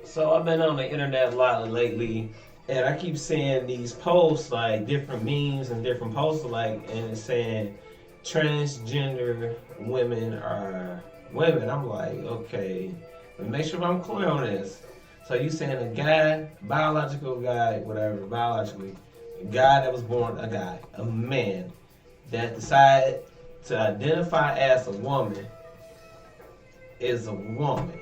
So I've been on the internet a lot lately, and I keep seeing these posts like different memes and different posts like, and it's saying transgender women are women. I'm like, okay, let me make sure I'm clear on this. So you saying a guy, biological guy, whatever, biologically, a guy that was born a guy, a man that decided to identify as a woman is a woman.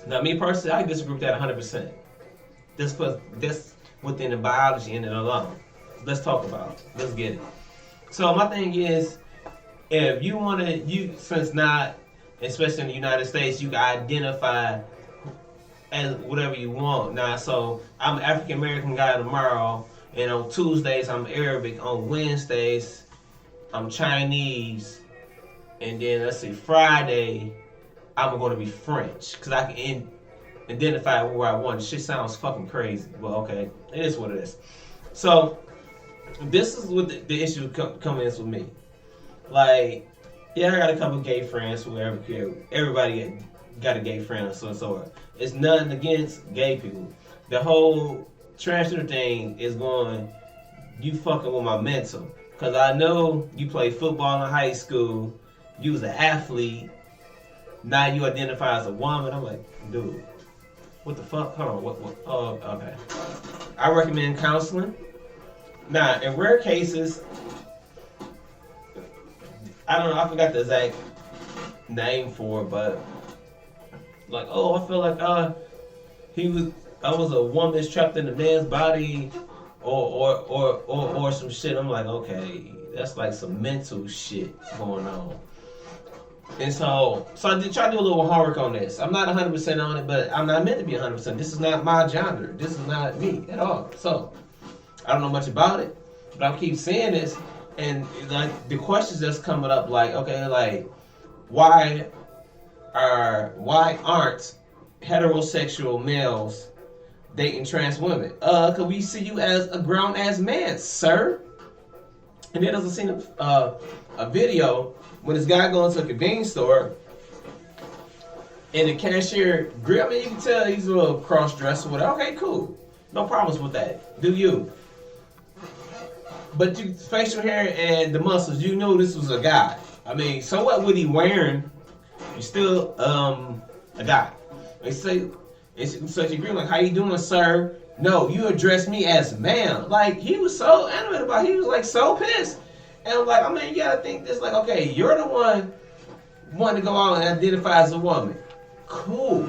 Now, me personally, I disagree with that 100%. This within the biology in it alone. Let's talk about it. Let's get it. So my thing is, if you want to, since not, especially in the United States, you can identify as whatever you want. Now, so I'm an African American guy tomorrow, and on Tuesdays I'm Arabic. On Wednesdays I'm Chinese, and then let's see, Friday I'm going to be French because I can identify where I want. Shit sounds fucking crazy. Well, okay, it is what it is. So this is what the issue coming is with me. Like, yeah, I got a couple gay friends, whoever care. Everybody got a gay friend or so. It's nothing against gay people. The whole transgender thing is going, you fucking with my mental. Because I know you played football in high school, you was an athlete, now you identify as a woman. I'm like, dude, what the fuck? Hold on, what? Oh, okay. I recommend counseling. Now, in rare cases, I don't know, I forgot the exact name for it, but like, oh, I feel like I was a woman that's trapped in a man's body, or some shit. I'm like, okay, that's like some mental shit going on. And so I did try to do a little homework on this. I'm not 100% on it, but I'm not meant to be 100%. This is not my genre. This is not me at all. So I don't know much about it, but I keep seeing this, and like the questions that's coming up, like, okay, like why aren't heterosexual males dating trans women? Cause we see you as a grown ass man, sir. And then I seen a video when this guy going to a convenience store, and the cashier grill. I mean, you can tell he's a little cross-dressed or whatever. Okay, cool, no problems with that. Do you? But you facial hair and the muscles, you knew this was a guy. I mean, so what would he wearing? He's still a guy. They say it's such a like, how you doing, sir? No, you address me as ma'am. Like, he was so animated about it. He was like so pissed. And I'm like, I mean, you gotta think this, like, okay, you're the one wanting to go out and identify as a woman. Cool.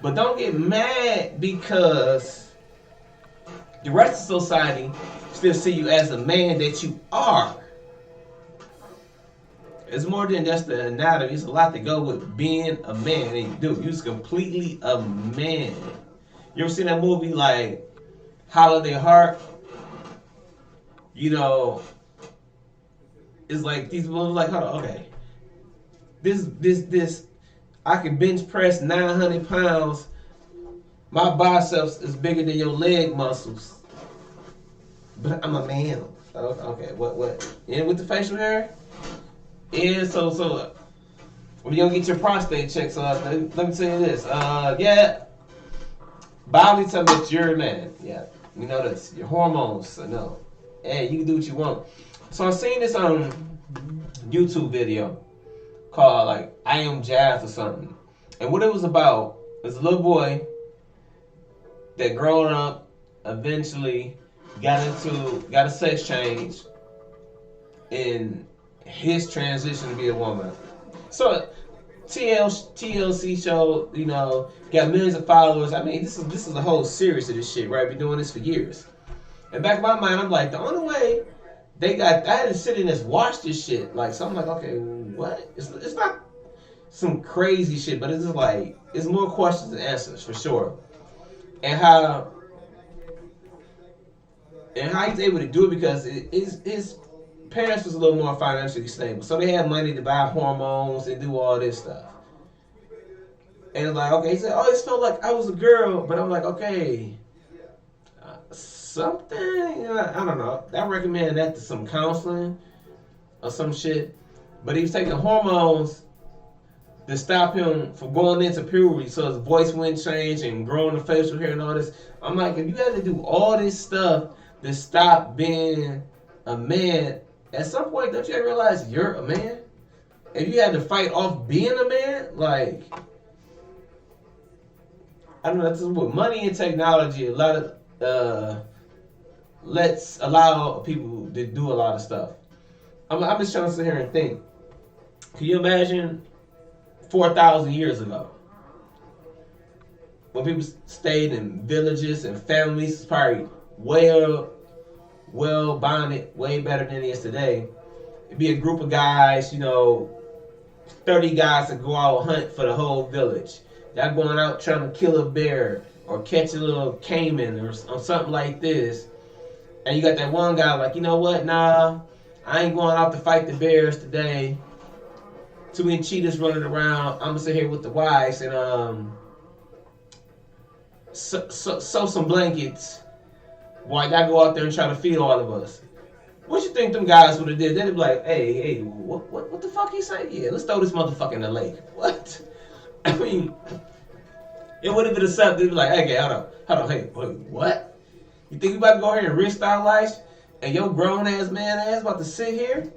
But don't get mad because the rest of society still see you as a man that you are. It's more than just the anatomy. It's a lot to go with being a man. And dude, you're completely a man. You ever seen that movie like Holiday Heart? You know, it's like these people are like, hold on, okay. This, I can bench press 900 pounds. My biceps is bigger than your leg muscles. But I'm a man. Okay, what? And with the facial hair? Yeah, so when you gonna get your prostate checked, so let me tell you this. Yeah, body tell me that you're a man. Yeah, we know this. Your hormones, so no. Hey, you can do what you want. So I seen this YouTube video called like I Am Jazz or something. And what it was about is a little boy that growing up eventually got a sex change in his transition to be a woman. So TLC show, you know, got millions of followers. I mean, this is a whole series of this shit, right? Been doing this for years. And back in my mind, I'm like, the only way I had to sit and just watch this shit. Like, so I'm like, okay, what? It's not some crazy shit, but it's just like, it's more questions than answers for sure. And how he's able to do it because his parents was a little more financially stable, so they had money to buy hormones and do all this stuff. And like, okay, he said, oh, it felt like I was a girl, but I'm like, okay, something, I don't know. I recommend that to some counseling or some shit. But he was taking hormones to stop him from going into puberty so his voice wouldn't change and growing the facial hair and all this. I'm like, if you had to do all this stuff to stop being a man, at some point, don't you ever realize you're a man? If you had to fight off being a man, like, I don't know, this is with money and technology, a lot of, let's allow people to do a lot of stuff. I'm just trying to sit here and think. Can you imagine 4,000 years ago, when people stayed in villages and families, probably well bonded, way better than it is today. It'd be a group of guys, 30 guys that go out hunt for the whole village. Y'all going out trying to kill a bear or catch a little caiman or something like this. And you got that one guy like, you know what? Nah, I ain't going out to fight the bears today. Too many cheetahs running around. I'm gonna sit here with the wives and sew some blankets while y'all go out there and try to feed all of us. What you think them guys would have did? They'd be like, hey, what the fuck he say? Yeah, let's throw this motherfucker in the lake. What? I mean, it would have been accepted. They'd be like, hey, hold on, hey, wait, what? You think you about to go here and risk our lives and your grown ass man ass about to sit here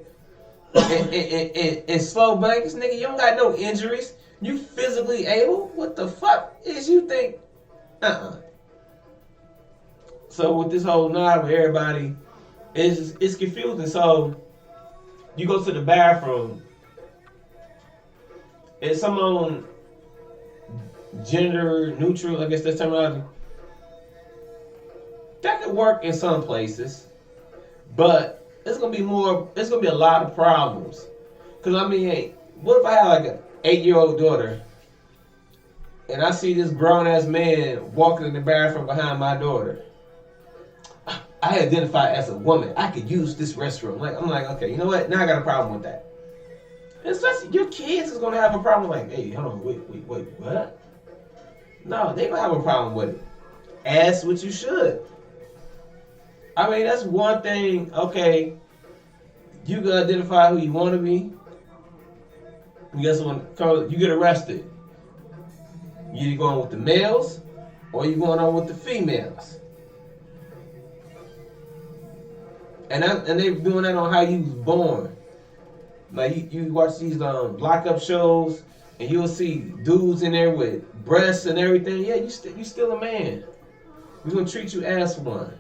and slow blankets, nigga? You don't got no injuries. You physically able? What the fuck is you think? So with this whole nod with everybody, it's confusing. So you go to the bathroom and someone gender neutral, I guess that's terminology. That could work in some places, but it's gonna be a lot of problems. Cause I mean, hey, what if I had like an 8-year-old daughter and I see this grown ass man walking in the bathroom behind my daughter? I identify as a woman. I could use this restroom. I'm like, okay, you know what? Now I got a problem with that. Especially your kids is gonna have a problem. Like, hey, hold on, wait, what? No, they gonna have a problem with it. Ask what you should. I mean, that's one thing. Okay, you can identify who you want to be. And guess what? You get arrested. You either going with the males or you going on with the females. And they're doing that on how you was born. Like you watch these lockup shows, and you'll see dudes in there with breasts and everything. Yeah, you still a man. We're gonna treat you as one.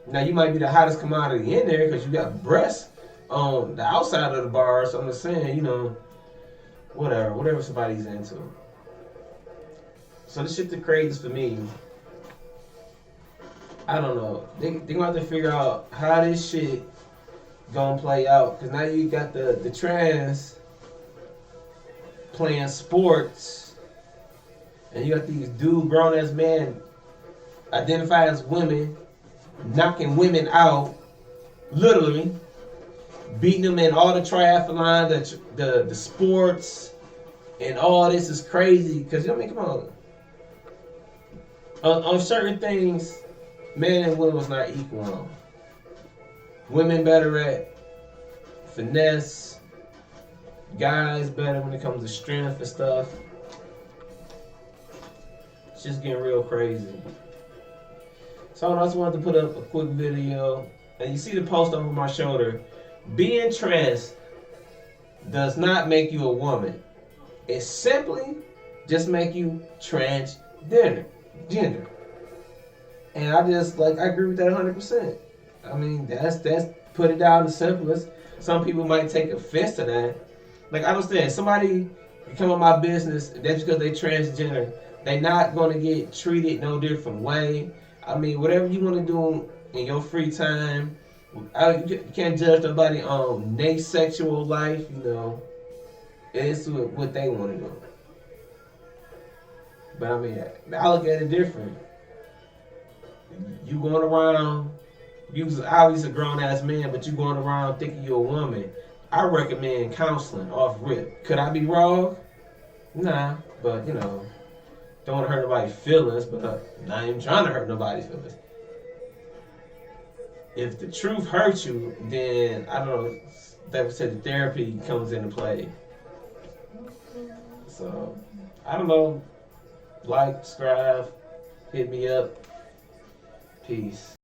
Now you might be the hottest commodity in there because you got breasts on the outside of the bar. So I'm just saying, whatever somebody's into. So this shit the craziest for me. I don't know. They gonna have to figure out how this shit gonna play out. Cause now you got the trans playing sports, and you got these grown ass men identify as women, knocking women out, literally beating them in all the triathlon, the sports, and all this is crazy. Cause come on. On certain things, men and women was not equal on. Women better at finesse. Guys better when it comes to strength and stuff. It's just getting real crazy. So I just wanted to put up a quick video. And you see the post over my shoulder. Being trans does not make you a woman. It simply just make you transgender. And I agree with that 100%. I mean, that's put it down the simplest. Some people might take offense to that. Like, I understand, somebody come on my business, that's because they transgender. They're not going to get treated no different way. I mean, whatever you want to do in your free time, you can't judge nobody on their sexual life, It's what they want to do. But I mean, I look at it different. You going around, you was obviously a grown ass man, but you going around thinking you're a woman. I recommend counseling off rip. Could I be wrong? Nah, but don't want to hurt nobody's feelings, but not even trying to hurt nobody's feelings. If the truth hurts you, then I don't know. That said, the therapy comes into play. So I don't know. Like, subscribe, hit me up. Peace.